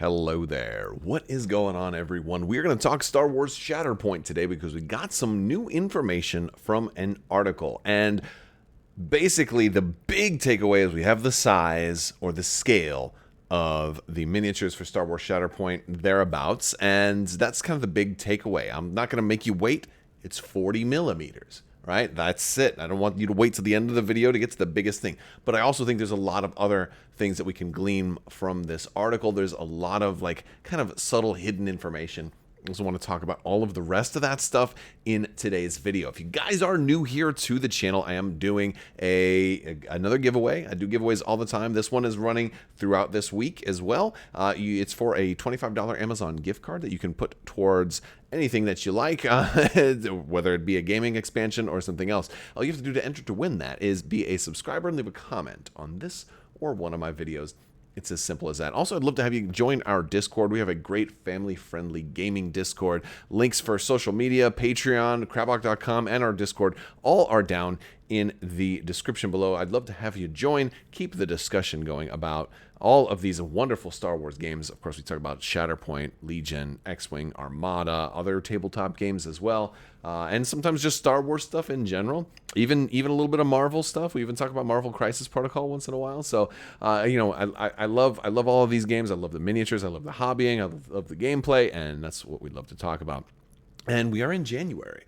Hello there. What is going on, everyone? We're going to talk Star Wars Shatterpoint today because we got some new information from an article. And basically, the big takeaway is we have the size or the scale of the miniatures for Star Wars Shatterpoint thereabouts. And that's kind of the big takeaway. I'm not going to make you wait. It's 40 millimeters. Right? That's it. I don't want you to wait to the end of the video to get to the biggest thing. But I also think there's a lot of other things that we can glean from this article. There's a lot of kind of subtle hidden information. I also want to talk about all of the rest of that stuff in today's video. If you guys are new here to the channel, I am doing another giveaway. I do giveaways all the time. This one is running throughout this week as well. It's for a $25 Amazon gift card that you can put towards anything that you like, whether it be a gaming expansion or something else. All you have to do to enter to win that is be a subscriber and leave a comment on this or one of my videos. It's as simple as that. Also, I'd love to have you join our Discord. We have a great family-friendly gaming Discord. Links for social media, Patreon, Crabbok.com, and our Discord all are down in the description below. I'd love to have you join. Keep the discussion going about all of these wonderful Star Wars games. Of course, we talk about Shatterpoint, Legion, X-Wing, Armada, other tabletop games as well, and sometimes just Star Wars stuff in general. Even a little bit of Marvel stuff. We even talk about Marvel Crisis Protocol once in a while. So, I love all of these games. I love the miniatures. I love the hobbying. I love the gameplay, and that's what we love to talk about. And we are in January.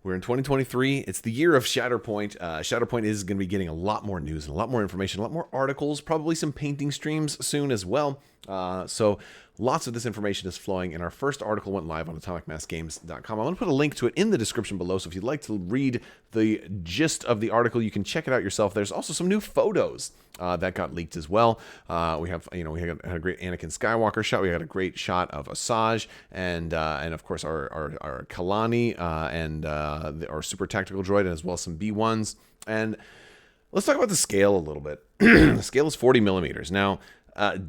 We're in 2023. It's the year of Shatterpoint. Shatterpoint is going to be getting a lot more news and a lot more information, a lot more articles, probably some painting streams soon as well. So lots of this information is flowing, and our first article went live on atomicmassgames.com. I'm going to put a link to it in the description below, so if you'd like to read the gist of the article, you can check it out yourself. There's also some new photos that got leaked as well. We had a great Anakin Skywalker shot. We had a great shot of Asajj, and of course our Kalani and our super tactical droid, as well as some B1s. And let's talk about the scale a little bit. The scale is 40 millimeters. Now,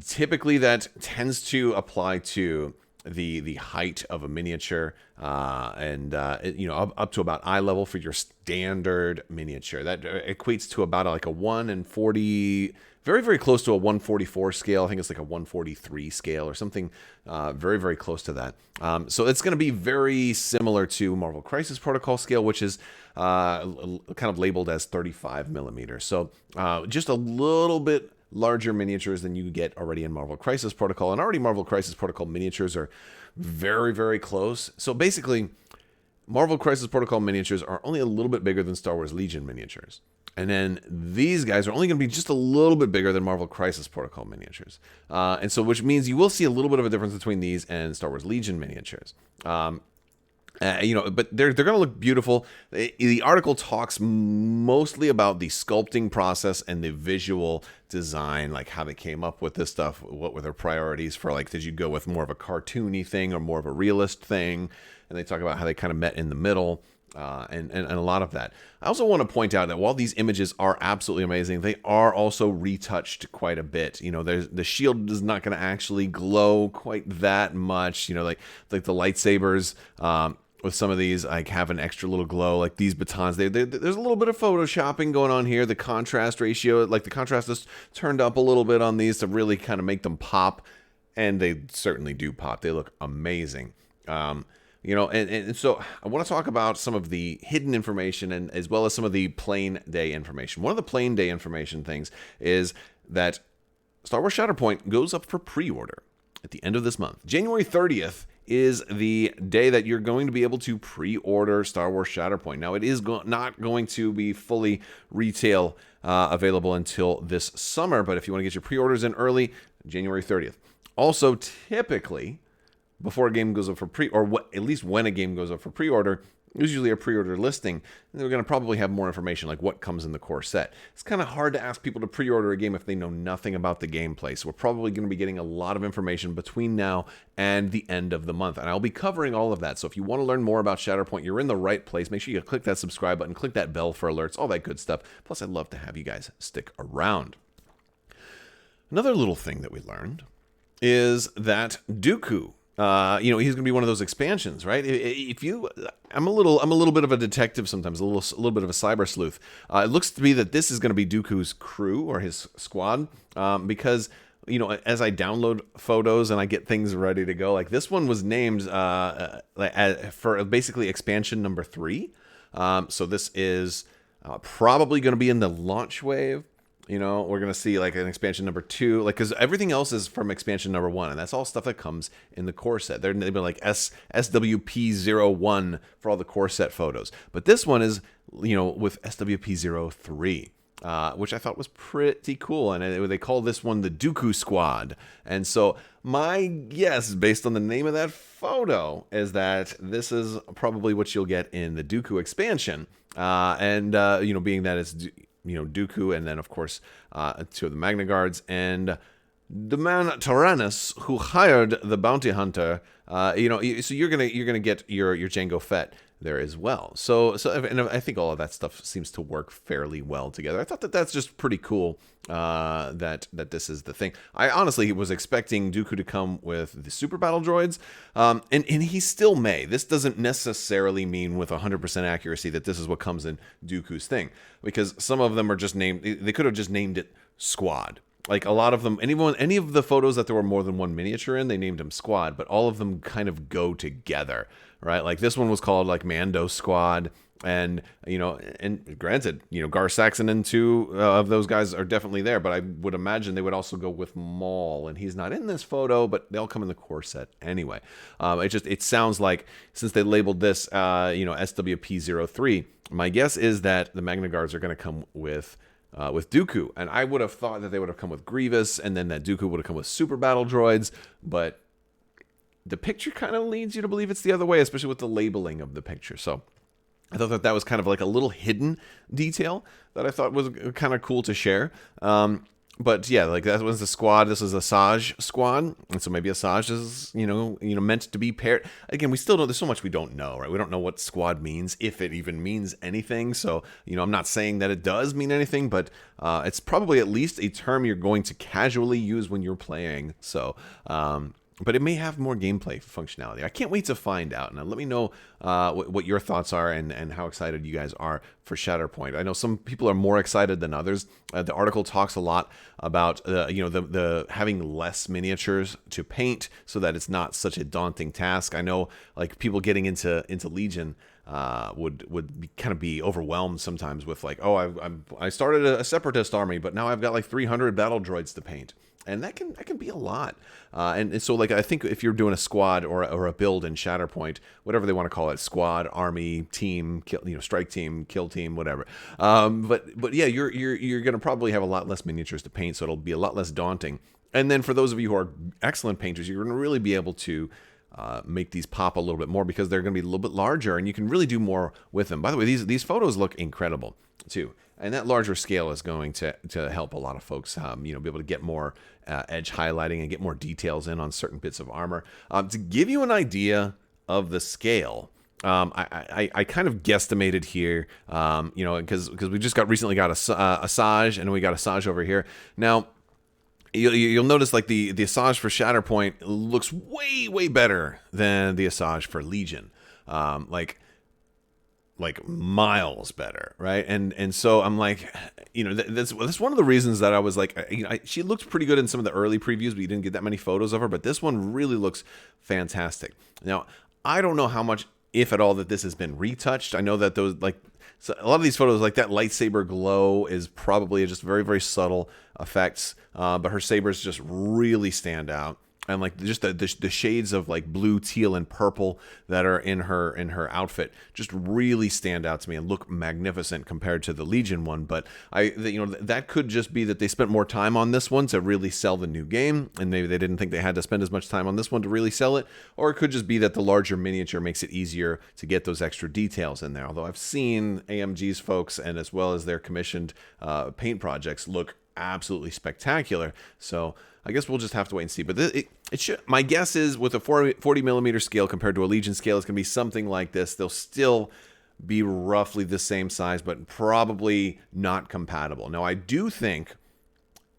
typically that tends to apply to the height of a miniature, and up to about eye level for your standard miniature. That equates to about like a 1/40, very, very close to a 144 scale. I think it's like a 143 scale or something very, very close to that. So it's going to be very similar to Marvel Crisis Protocol scale, which is kind of labeled as 35 millimeters. So just a little bit larger miniatures than you get already in Marvel Crisis Protocol. And already Marvel Crisis Protocol miniatures are very, very close. So basically, Marvel Crisis Protocol miniatures are only a little bit bigger than Star Wars Legion miniatures. And then these guys are only going to be just a little bit bigger than Marvel Crisis Protocol miniatures. And so which means you will see a little bit of a difference between these and Star Wars Legion miniatures. But they're going to look beautiful. The article talks mostly about the sculpting process and the visual design, like how they came up with this stuff. What were their priorities for, like, did you go with more of a cartoony thing or more of a realist thing? And they talk about how they kind of met in the middle. And a lot of that. I also want to point out that while these images are absolutely amazing, they are also retouched quite a bit. The shield is not going to actually glow quite that much. Like the lightsabers with some of these, like, have an extra little glow. Like these batons, there's a little bit of photoshopping going on here. The contrast ratio, like the contrast is turned up a little bit on these to really kind of make them pop, and they certainly do pop. They look amazing. And so I want to talk about some of the hidden information and as well as some of the plain day information. One of the plain day information things is that Star Wars Shatterpoint goes up for pre-order at the end of this month. January 30th is the day that you're going to be able to pre-order Star Wars Shatterpoint. Now, it is not going to be fully retail available until this summer, but if you want to get your pre-orders in early, January 30th. Also, typically, before a game goes up for at least when a game goes up for pre-order, there's usually a pre-order listing, and they're going to probably have more information, like what comes in the core set. It's kind of hard to ask people to pre-order a game if they know nothing about the gameplay, so we're probably going to be getting a lot of information between now and the end of the month, and I'll be covering all of that. So if you want to learn more about Shatterpoint, you're in the right place. Make sure you click that subscribe button, click that bell for alerts, all that good stuff. Plus, I'd love to have you guys stick around. Another little thing that we learned is that Dooku, he's going to be one of those expansions, right? I'm a little bit of a detective sometimes, a little bit of a cyber sleuth. It looks to be that this is going to be Dooku's crew or his squad, because as I download photos and I get things ready to go, like this one was named for basically expansion number 3. So this is probably going to be in the launch wave. We're going to see like an expansion number 2, like, because everything else is from expansion number 1, and that's all stuff that comes in the core set. They've been like SWP01 for all the core set photos. But this one is, with SWP03. Which I thought was pretty cool, and they call this one the Dooku Squad. And so my guess, based on the name of that photo, is that this is probably what you'll get in the Dooku expansion. Being that it's Dooku, and then of course 2 of the Magna Guards and the man Tyrannus who hired the bounty hunter. So you're gonna get your Jango Fett there as well. So and I think all of that stuff seems to work fairly well together. I thought that's just pretty cool. That this is the thing. I honestly was expecting Dooku to come with the super battle droids, and he still may. This doesn't necessarily mean with 100% accuracy that this is what comes in Dooku's thing, because some of them are just named. They could have just named it Squad. Like a lot of them, any of the photos that there were more than one miniature in, they named them Squad, but all of them kind of go together, right? Like this one was called like Mando Squad, and and granted, Gar Saxon and 2 of those guys are definitely there, but I would imagine they would also go with Maul, and he's not in this photo, but they'll come in the core set anyway. It sounds like, since they labeled this SWP03, my guess is that the Magna Guards are going to come with Dooku, and I would have thought that they would have come with Grievous, and then that Dooku would have come with super battle droids, but the picture kind of leads you to believe it's the other way, especially with the labeling of the picture. So I thought that was kind of like a little hidden detail that I thought was kind of cool to share. But yeah, like that was the squad. This is a Asajj squad, and so maybe Asajj is meant to be paired. Again, we still don't. There's so much we don't know, right? We don't know what squad means, if it even means anything. So I'm not saying that it does mean anything, but it's probably at least a term you're going to casually use when you're playing. So. But it may have more gameplay functionality. I can't wait to find out. Now, let me know what your thoughts are and how excited you guys are for Shatterpoint. I know some people are more excited than others. The article talks a lot about the having less miniatures to paint so that it's not such a daunting task. I know like people getting into Legion would kind of be overwhelmed sometimes with like, I started a separatist army, but now I've got like 300 battle droids to paint. And that can be a lot. And so like I think if you're doing a squad or a build in Shatterpoint, whatever they want to call it, squad, army, team, kill, strike team, kill team, whatever. But yeah, you're going to probably have a lot less miniatures to paint, so it'll be a lot less daunting. And then for those of you who are excellent painters, you're going to really be able to make these pop a little bit more, because they're going to be a little bit larger, and you can really do more with them. By the way, these photos look incredible too. And that larger scale is going to help a lot of folks, be able to get more edge highlighting and get more details in on certain bits of armor. To give you an idea of the scale, I kind of guesstimated here, because we just recently got Asajj, and we got Asajj over here. Now, you'll notice like the Asajj for Shatterpoint looks way better than the Asajj for Legion. Like miles better, right? And so I'm like, that's one of the reasons that I was like, she looked pretty good in some of the early previews, but you didn't get that many photos of her. But this one really looks fantastic. Now, I don't know how much, if at all, that this has been retouched. I know that those so a lot of these photos, like that lightsaber glow, is probably just very, very subtle effects, but her sabers just really stand out. And like just the shades of like blue, teal, and purple that are in her outfit just really stand out to me and look magnificent compared to the Legion one. But that could just be that they spent more time on this one to really sell the new game, and maybe they didn't think they had to spend as much time on this one to really sell it. Or it could just be that the larger miniature makes it easier to get those extra details in there. Although I've seen AMG's folks, and as well as their commissioned paint projects, look absolutely spectacular. So I guess we'll just have to wait and see. But it should. My guess is with a 40 millimeter scale compared to a Legion scale, it's going to be something like this. They'll still be roughly the same size, but probably not compatible. Now, I do think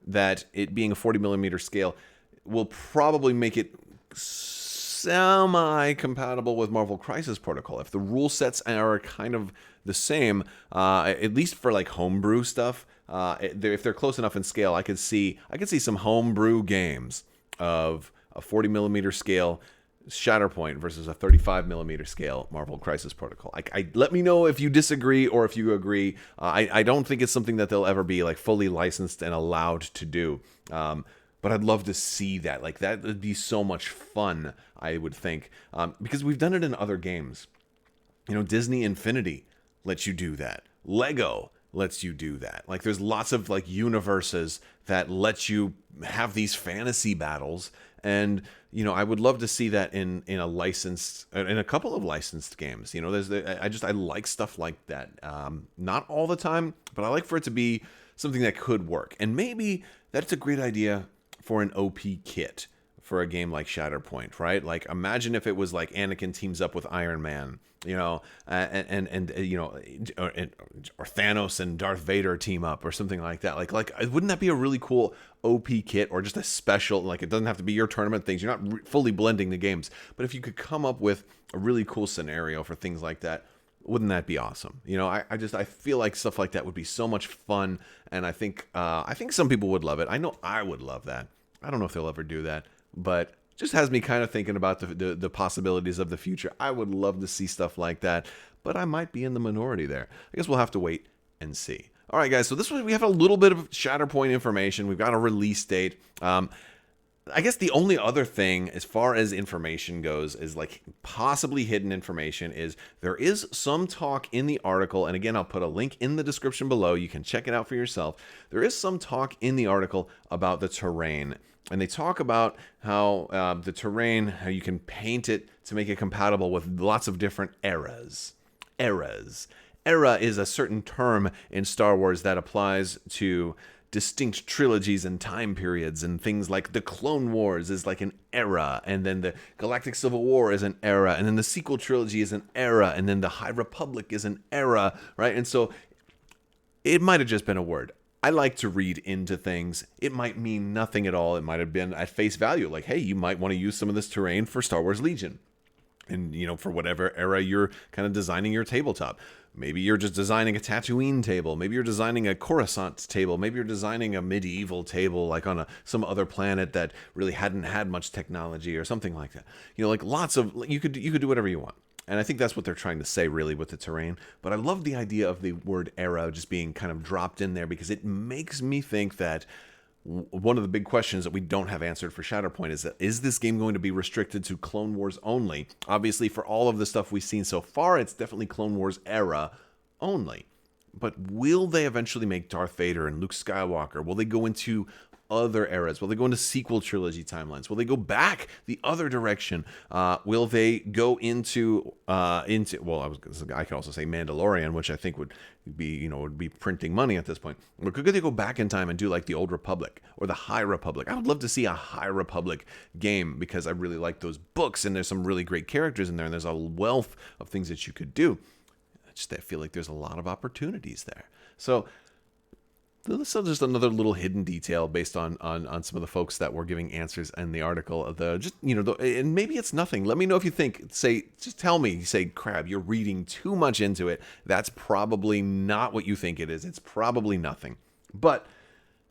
that it being a 40 millimeter scale will probably make it semi-compatible with Marvel Crisis Protocol. If the rule sets are kind of the same, at least for like homebrew stuff, if they're close enough in scale, I could see some homebrew games of a 40 millimeter scale Shatterpoint versus a 35 millimeter scale Marvel Crisis Protocol. Let me know if you disagree or if you agree. I don't think it's something that they'll ever be like fully licensed and allowed to do. But I'd love to see that. Like, that would be so much fun, I would think, because we've done it in other games. You know, Disney Infinity lets you do that. Lego lets you do that. Like, there's lots of like universes that let you have these fantasy battles, and you know, I would love to see that in a couple of licensed games. You know, I like stuff like that. Not all the time, but I like for it to be something that could work, and maybe that's a great idea for an OP kit for a game like Shatterpoint, right? Like, imagine if it was like Anakin teams up with Iron Man, you know, and you know, or Thanos and Darth Vader team up or something like that. Like wouldn't that be a really cool OP kit, or just a special? Like, it doesn't have to be your tournament things. You're not fully blending the games, but if you could come up with a really cool scenario for things like that, wouldn't that be awesome? You know, I feel like stuff like that would be so much fun, and I think some people would love it. I know I would love that. I don't know if they'll ever do that, but just has me kind of thinking about the possibilities of the future. I would love to see stuff like that, but I might be in the minority there. I guess we'll have to wait and see. All right, guys, so this one, we have a little bit of Shatterpoint information. We've got a release date. I guess the only other thing as far as information goes is like possibly hidden information is there is some talk in the article, and again, I'll put a link in the description below. You can check it out for yourself. There is some talk in the article about the terrain, and they talk about how the terrain, how you can paint it to make it compatible with lots of different eras. Era is a certain term in Star Wars that applies to distinct trilogies and time periods, and things like the Clone Wars is like an era, and then the Galactic Civil War is an era, and then the sequel trilogy is an era, and then the High Republic is an era, right? And so it might have just been a word. I like to read into things. It might mean nothing at all. It might have been at face value, like, hey, you might want to use some of this terrain for Star Wars Legion. And, you know, for whatever era you're kind of designing your tabletop. Maybe you're just designing a Tatooine table. Maybe you're designing a Coruscant table. Maybe you're designing a medieval table, like on some other planet that really hadn't had much technology or something like that. You know, like lots of, you could do whatever you want. And I think that's what they're trying to say, really, with the terrain. But I love the idea of the word era just being kind of dropped in there, because it makes me think that one of the big questions that we don't have answered for Shatterpoint is that, is this game going to be restricted to Clone Wars only? Obviously, for all of the stuff we've seen so far, it's definitely Clone Wars era only. But will they eventually make Darth Vader and Luke Skywalker? Will they go into other eras? Will they go into sequel trilogy timelines? Will they go back the other direction? Will they go into well, I could also say Mandalorian, which I think would be printing money at this point. Or could they go back in time and do like the Old Republic or the High Republic? I would love to see a High Republic game, because I really like those books, and there's some really great characters in there, and there's a wealth of things that you could do. I feel like there's a lot of opportunities there. So this is just another little hidden detail based on some of the folks that were giving answers in the article. And maybe it's nothing. Let me know if you think. Just tell me. Say, Crab, you're reading too much into it. That's probably not what you think it is. It's probably nothing. But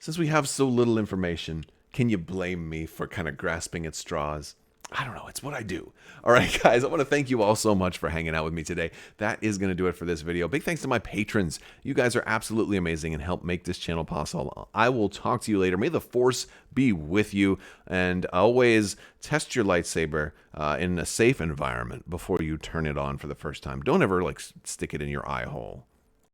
since we have so little information, can you blame me for kind of grasping at straws? I don't know. It's what I do. All right, guys, I want to thank you all so much for hanging out with me today. That is going to do it for this video. Big thanks to my patrons. You guys are absolutely amazing and help make this channel possible. I will talk to you later. May the Force be with you, and always test your lightsaber in a safe environment before you turn it on for the first time. Don't ever stick it in your eye hole.